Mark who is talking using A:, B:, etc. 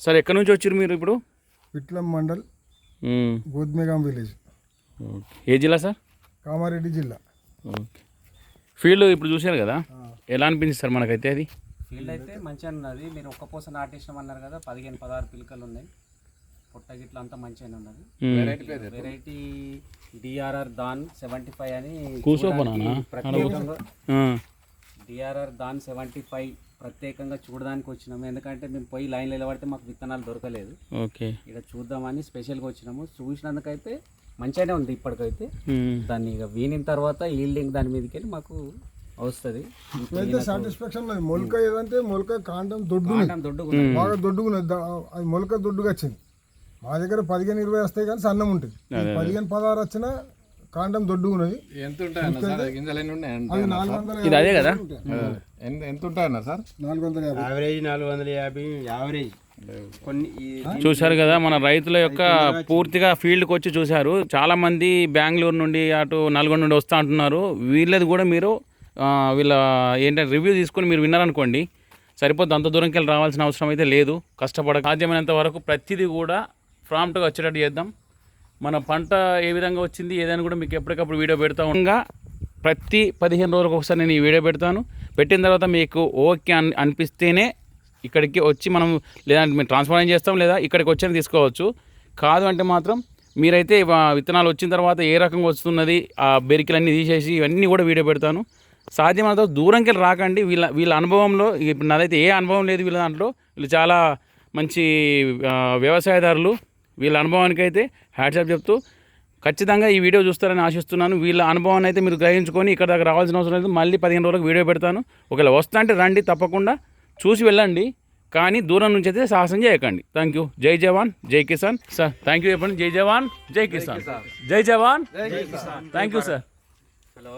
A: Sir ఎక్కడి నుంచి వచ్చారు మీరు ఇప్పుడు?
B: విట్లం మండల్, గోద్మేగాం విలేజ్.
A: ఏ జిల్లా సార్?
B: కామారెడ్డి జిల్లా.
A: ఓకే. ఫీల్డ్ ఇప్పుడు చూశారు కదా, ఎలా అనిపించింది సార్ మనకైతే? అది
C: ఫీల్డ్ అయితే మంచిగా ఉన్నది. మీరు ఒక్క పూస నాటేసినాం అన్నారు కదా, 15-16 పిలకలు ఉన్నాయి. పొట్ట గిట్ల అంతా మంచిగానే ఉన్నది. వెరైటీ డిఆర్ఆర్ దాన్ 75 అని ప్రత్యేకంగా డిఆర్ఆర్ దాన్ 75 ప్రత్యేకంగా చూడడానికి వచ్చినాము. ఎందుకంటే మేము పోయి లైన్లో నిలబడితే మాకు విత్తనాలు దొరకలేదు.
A: ఓకే,
C: ఇక్కడ చూద్దామని స్పెషల్గా వచ్చినాము. చూసినందుకైతే మంచిగానే ఉంది ఇప్పటికైతే. దాన్ని ఇక వీనిన తర్వాత ఈల్డింగ్ దాని మీదకి వెళ్ళి మాకు వస్తుంది.
B: సాటిస్ఫాక్షన్ మొలక ఏదంటే మొలక కాండం దొడ్డు బాగా దొడ్డుగున్నది. అది మొలక దొడ్డుగా వచ్చింది. మా దగ్గర 15-20 వస్తాయి కానీ సన్నం ఉంటుంది. 15-16 వచ్చినా కాండం దొడ్డుగున్నది.
D: ఎంత ఉంటాయి గింజలు ఎన్ని ఉన్నాయి?
A: ఇది అదే కదా,
D: ఎంత ఉంటాయన్న సార్?
B: 450
E: average 450 average. కొన్ని
A: చూశారు కదా మన రైతుల యొక్క పూర్తిగా ఫీల్డ్కి వచ్చి చూశారు. చాలామంది బెంగళూరు నుండి అటు నల్గొండ నుండి వస్తూ అంటున్నారు. వీళ్ళది కూడా మీరు వీళ్ళ ఏంటంటే రివ్యూ తీసుకొని మీరు విన్నారనుకోండి సరిపోద్ది. అంత దూరంకి వెళ్ళి రావాల్సిన అవసరం అయితే లేదు. కష్టపడక సాధ్యమైనంత వరకు ప్రతిదీ కూడా ప్రాంప్ట్గా వచ్చేటట్టు చేద్దాం. మన పంట ఏ విధంగా వచ్చింది ఏదైనా కూడా మీకు ఎప్పటికప్పుడు వీడియో పెడతా ఉండగా ప్రతి 15 రోజులకు ఒకసారి నేను ఈ వీడియో పెడతాను. పెట్టిన తర్వాత మీకు ఓకే అనిపిస్తేనే ఇక్కడికి వచ్చి మనం లేదంటే మేము ట్రాన్స్ఫర్ చేస్తాం, లేదా ఇక్కడికి వచ్చి తీసుకోవచ్చు. కాదు అంటే మాత్రం మీరైతే విత్తనాలు వచ్చిన తర్వాత ఏ రకంగా వస్తున్నది, ఆ బెరికలన్నీ తీసేసి ఇవన్నీ కూడా వీడియో పెడతాను. సాధ్యమైనంత దూరంకి వెళ్ళి రాకండి. వీళ్ళ అనుభవంలో ఇప్పుడు నాదైతే ఏ అనుభవం లేదు వీళ్ళ దాంట్లో. వీళ్ళు చాలా మంచి వ్యవసాయదారులు. వీళ్ళ అనుభవానికి అయితే హ్యాట్సాప్ చెప్తూ ఖచ్చితంగా ఈ వీడియో చూస్తారని ఆశిస్తున్నాను. వీళ్ళ అనుభవాన్ని అయితే మీరు గ్రహించుకొని ఇక్కడ దాకా రావాల్సిన అవసరం లేదు. మళ్ళీ 15 రోజులకు వీడియో పెడతాను. ఒకవేళ వస్తా అంటే రండి, తప్పకుండా చూసి వెళ్ళండి. కానీ దూరం నుంచి అయితే సాహసం చేయకండి. Thank you. జై జవాన్ జై కిసాన్. సార్ థ్యాంక్ యూ చెప్పండి. జై జవాన్ జై కిసాన్. జై జవాన్ థ్యాంక్ యూ సార్.
C: హలో